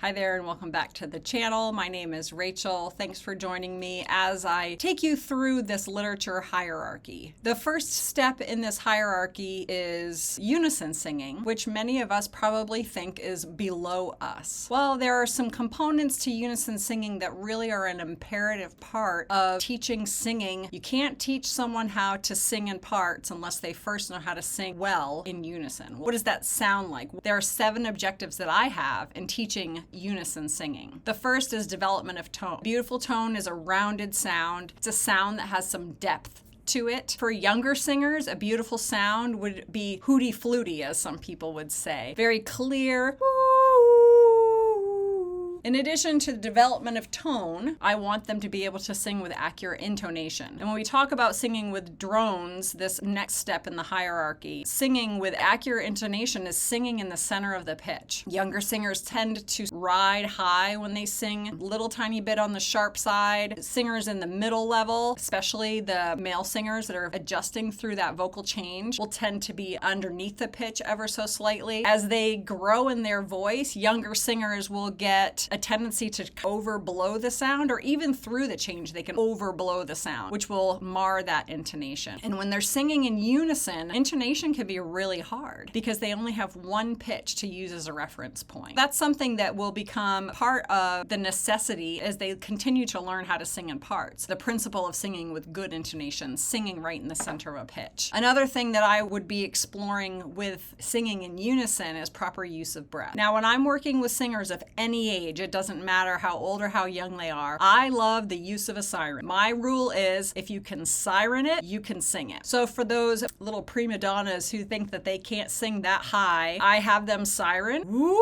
Hi there and welcome back to the channel. My name is Rachel. Thanks for joining me as I take you through this literature hierarchy. The first step in this hierarchy is unison singing, which many of us probably think is below us. Well, there are some components to unison singing that really are an imperative part of teaching singing. You can't teach someone how to sing in parts unless they first know how to sing well in unison. What does that sound like? There are 7 objectives that I have in teaching unison singing. The first is development of tone. Beautiful tone is a rounded sound. It's a sound that has some depth to it. For younger singers, a beautiful sound would be hooty fluty, as some people would say. Very clear. In addition to the development of tone, I want them to be able to sing with accurate intonation. And when we talk about singing with drones, this next step in the hierarchy, singing with accurate intonation is singing in the center of the pitch. Younger singers tend to ride high when they sing, a little tiny bit on the sharp side. Singers in the middle level, especially the male singers that are adjusting through that vocal change, will tend to be underneath the pitch ever so slightly. As they grow in their voice, younger singers will get a tendency to overblow the sound, or even through the change, they can overblow the sound, which will mar that intonation. And when they're singing in unison, intonation can be really hard because they only have one pitch to use as a reference point. That's something that will become part of the necessity as they continue to learn how to sing in parts. The principle of singing with good intonation, singing right in the center of a pitch. Another thing that I would be exploring with singing in unison is proper use of breath. Now, when I'm working with singers of any age, it doesn't matter how old or how young they are, I love the use of a siren. My rule is if you can siren it, you can sing it. So for those little prima donnas who think that they can't sing that high, I have them siren. Woo!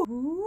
Woo!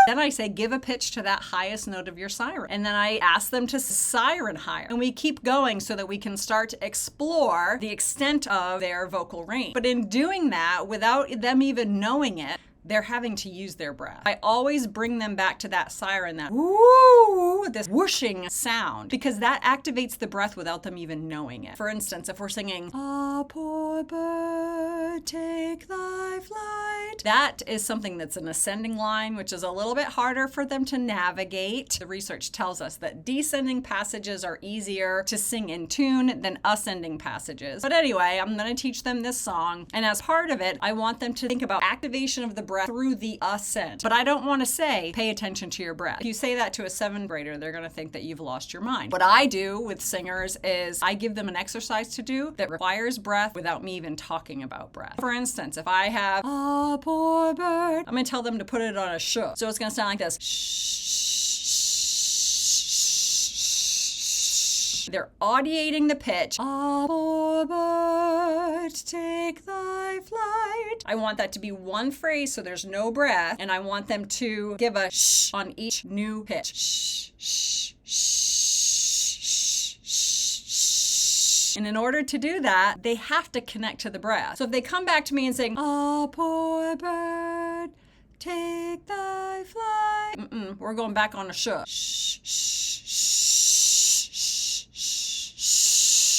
Then I say, give a pitch to that highest note of your siren. And then I ask them to siren higher. And we keep going so that we can start to explore the extent of their vocal range. But in doing that, without them even knowing it, they're having to use their breath. I always bring them back to that siren, that woo, this whooshing sound, because that activates the breath without them even knowing it. For instance, if we're singing, "Ah, poor bird, take thy flight," that is something that's an ascending line, which is a little bit harder for them to navigate. The research tells us that descending passages are easier to sing in tune than ascending passages. But anyway, I'm going to teach them this song, and as part of it, I want them to think about activation of the breath through the ascent. But I don't want to say, pay attention to your breath. If you say that to a 7th grader, they're going to think that you've lost your mind. What I do with singers is I give them an exercise to do that requires breath without me even talking about breath. For instance, if I have, "Ah, poor bird," I'm going to tell them to put it on a sh. So it's going to sound like this. They're audiating the pitch. "Ah, poor bird, take thy flight." I want that to be one phrase so there's no breath, and I want them to give a sh on each new pitch. Shh, shh, shh, shh, shh. And in order to do that, they have to connect to the breath. So if they come back to me and say, "Ah, poor bird, take thy flight," we're going back on a sh. Shh, shh, shh.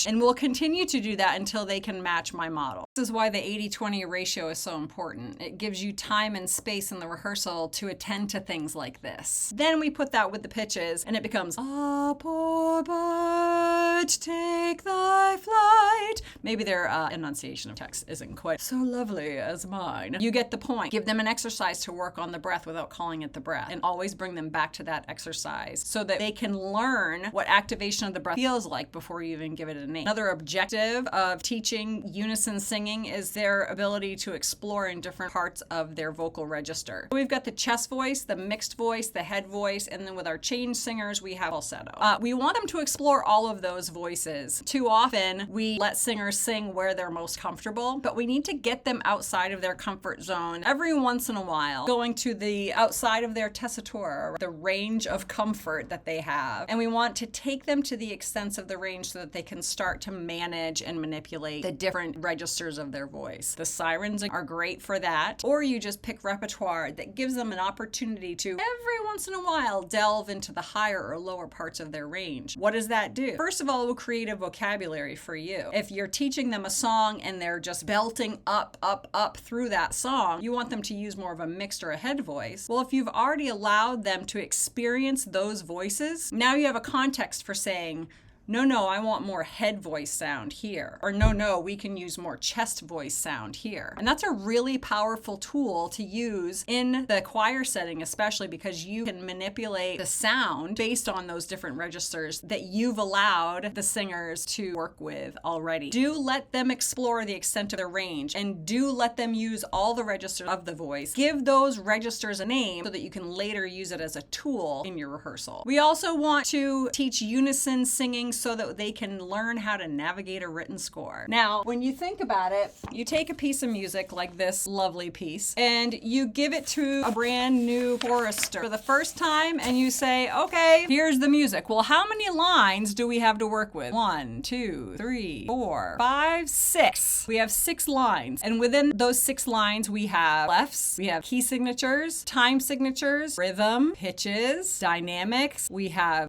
And we'll continue to do that until they can match my model. This is why the 80-20 ratio is so important. It gives you time and space in the rehearsal to attend to things like this. Then we put that with the pitches, and it becomes, "Ah, poor bird, take thy flight." Maybe their enunciation of text isn't quite so lovely as mine. You get the point. Give them an exercise to work on the breath without calling it the breath, and always bring them back to that exercise so that they can learn what activation of the breath feels like before you even give it a name. Another objective of teaching unison singing is their ability to explore in different parts of their vocal register. We've got the chest voice, the mixed voice, the head voice, and then with our change singers, we have falsetto. We want them to explore all of those voices. Too often, we let singers sing where they're most comfortable, but we need to get them outside of their comfort zone every once in a while, going to the outside of their tessitura, the range of comfort that they have. And we want to take them to the extent of the range so that they can start start to manage and manipulate the different registers of their voice. The sirens are great for that. Or you just pick repertoire that gives them an opportunity to every once in a while delve into the higher or lower parts of their range. What does that do? First of all, it will create a vocabulary for you. If you're teaching them a song and they're just belting up, up, up through that song, you want them to use more of a mixed or a head voice. Well, if you've already allowed them to experience those voices, now you have a context for saying, no, I want more head voice sound here. Or no, we can use more chest voice sound here. And that's a really powerful tool to use in the choir setting, especially because you can manipulate the sound based on those different registers that you've allowed the singers to work with already. Do let them explore the extent of their range, and do let them use all the registers of the voice. Give those registers a name so that you can later use it as a tool in your rehearsal. We also want to teach unison singing so that they can learn how to navigate a written score. Now, when you think about it, you take a piece of music like this lovely piece and you give it to a brand new chorister for the first time and you say, okay, here's the music. Well, how many lines do we have to work with? 1, 2, 3, 4, 5, 6. We have 6 lines. And within those 6 lines, we have clefs, we have key signatures, time signatures, rhythm, pitches, dynamics.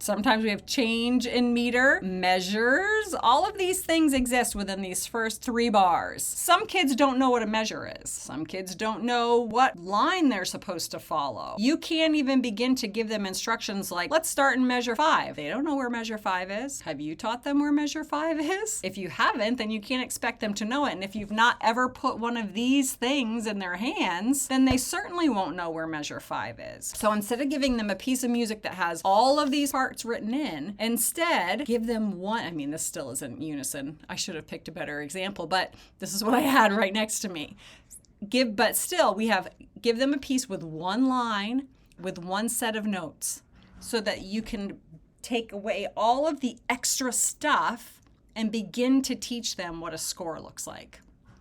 Sometimes we have change in meter, measures. All of these things exist within these first 3 bars. Some kids don't know what a measure is. Some kids don't know what line they're supposed to follow. You can't even begin to give them instructions like, let's start in measure 5. They don't know where measure 5 is. Have you taught them where measure 5 is? If you haven't, then you can't expect them to know it. And if you've not ever put one of these things in their hands, then they certainly won't know where measure 5 is. So instead of giving them a piece of music that has all of these parts written in, instead give them one. This still isn't unison. I should have picked a better example, but this is what I had right next to me. Give them a piece with one line, with one set of notes, so that you can take away all of the extra stuff and begin to teach them what a score looks like.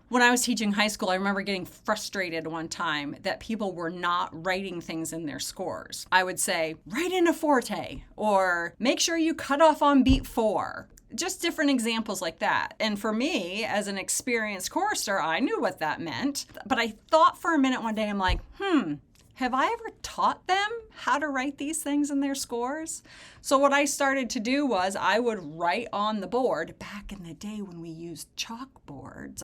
When I was teaching high school, I remember getting frustrated one time that people were not writing things in their scores. I would say, write in a forte, or make sure you cut off on beat 4. Just different examples like that. And for me, as an experienced chorister, I knew what that meant. But I thought for a minute one day, I'm like, have I ever taught them how to write these things in their scores? So what I started to do was I would write on the board back in the day when we used chalkboards.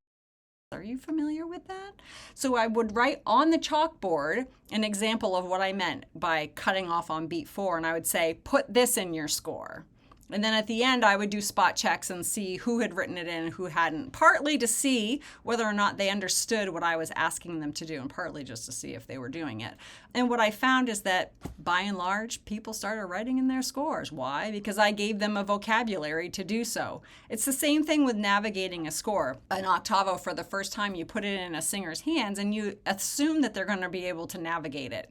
Are you familiar with that? So I would write on the chalkboard an example of what I meant by cutting off on beat 4, and I would say, put this in your score. And then at the end, I would do spot checks and see who had written it in and who hadn't, partly to see whether or not they understood what I was asking them to do, and partly just to see if they were doing it. And what I found is that, by and large, people started writing in their scores. Why? Because I gave them a vocabulary to do so. It's the same thing with navigating a score. An octavo, for the first time, you put it in a singer's hands, and you assume that they're going to be able to navigate it.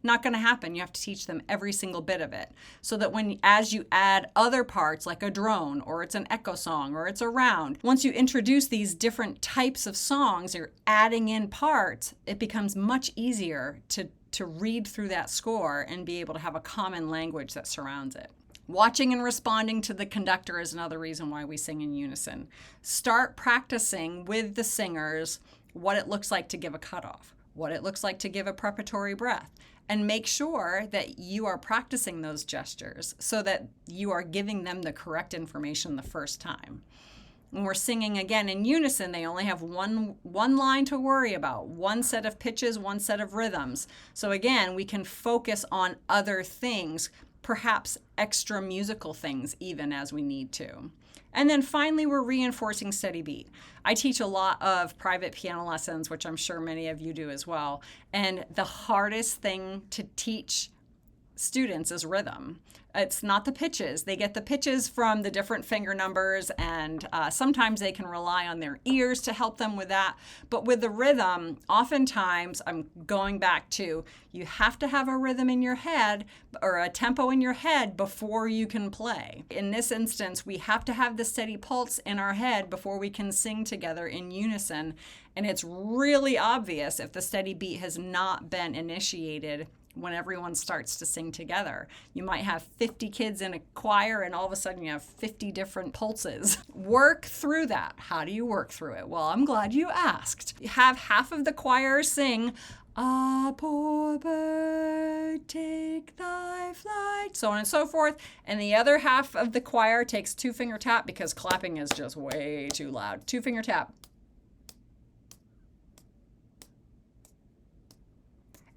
Not going to happen. You have to teach them every single bit of it, so that as you add other parts like a drone, or it's an echo song, or it's a round, once you introduce these different types of songs, you're adding in parts, it becomes much easier to read through that score and be able to have a common language that surrounds it. Watching and responding to the conductor is another reason why we sing in unison. Start practicing with the singers what it looks like to give a cutoff, what it looks like to give a preparatory breath, and make sure that you are practicing those gestures so that you are giving them the correct information the first time. When we're singing again in unison, they only have one line to worry about, one set of pitches, one set of rhythms. So again, we can focus on other things, perhaps extra musical things even as we need to. And then finally, we're reinforcing steady beat. I teach a lot of private piano lessons, which I'm sure many of you do as well. And the hardest thing to teach students is rhythm. It's not the pitches. They get the pitches from the different finger numbers, and sometimes they can rely on their ears to help them with that. But with the rhythm, oftentimes, I'm going back to, you have to have a rhythm in your head or a tempo in your head before you can play. In this instance, we have to have the steady pulse in our head before we can sing together in unison. And it's really obvious if the steady beat has not been initiated when everyone starts to sing together. You might have 50 kids in a choir and all of a sudden you have 50 different pulses. Work through that. How do you work through it? Well, I'm glad you asked. Have half of the choir sing, "A poor bird, take thy flight," so on and so forth. And the other half of the choir takes 2-finger tap, because clapping is just way too loud. 2-finger tap.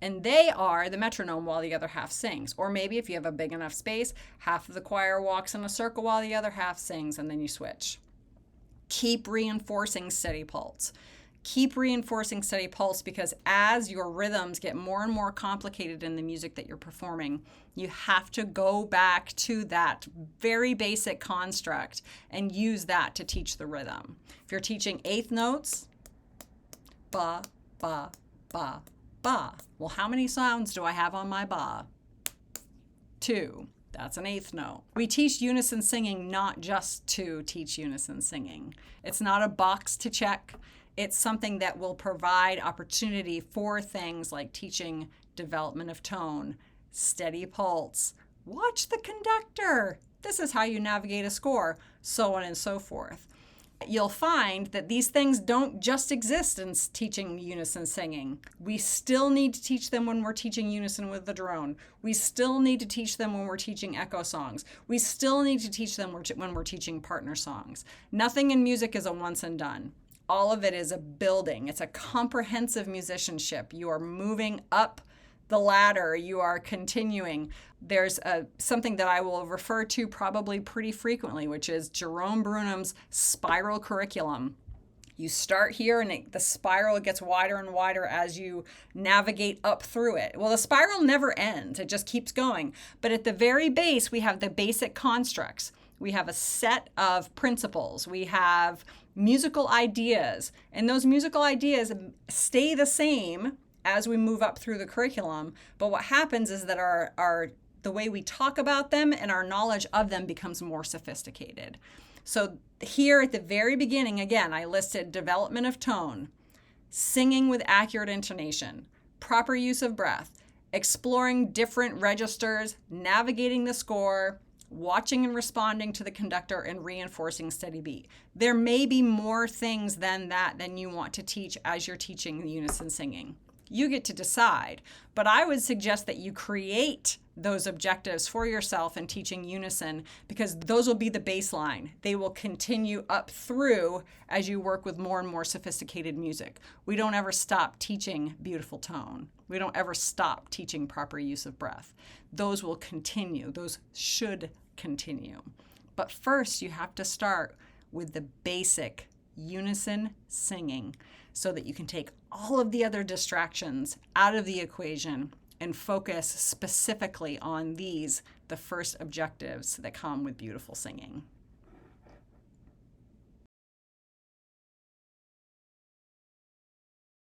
And they are the metronome while the other half sings. Or maybe if you have a big enough space, half of the choir walks in a circle while the other half sings, and then you switch. Keep reinforcing steady pulse. Keep reinforcing steady pulse, because as your rhythms get more and more complicated in the music that you're performing, you have to go back to that very basic construct and use that to teach the rhythm. If you're teaching eighth notes, ba, ba, ba, ba. Well, how many sounds do I have on my ba? 2. That's an eighth note. We teach unison singing not just to teach unison singing. It's not a box to check. It's something that will provide opportunity for things like teaching development of tone, steady pulse, watch the conductor. This is how you navigate a score, so on and so forth. You'll find that these things don't just exist in teaching unison singing. We still need to teach them when we're teaching unison with the drone. We still need to teach them when we're teaching echo songs. We still need to teach them when we're teaching partner songs. Nothing in music is a once and done. All of it is a building. It's a comprehensive musicianship. You are moving up the ladder. You are continuing. There's something that I will refer to probably pretty frequently, which is Jerome Brunner's spiral curriculum. You start here and the spiral gets wider and wider as you navigate up through it. Well, the spiral never ends. It just keeps going. But at the very base, we have the basic constructs. We have a set of principles. We have musical ideas. And those musical ideas stay the same as we move up through the curriculum. But what happens is that the way we talk about them and our knowledge of them becomes more sophisticated. So here at the very beginning, again, I listed development of tone, singing with accurate intonation, proper use of breath, exploring different registers, navigating the score, watching and responding to the conductor, and reinforcing steady beat. There may be more things than that than you want to teach as you're teaching unison singing. You get to decide, but I would suggest that you create those objectives for yourself in teaching unison, because those will be the baseline. They will continue up through as you work with more and more sophisticated music. We don't ever stop teaching beautiful tone. We don't ever stop teaching proper use of breath. Those will continue. Those should continue. But first, you have to start with the basic unison singing, so that you can take all of the other distractions out of the equation and focus specifically on the first objectives that come with beautiful singing.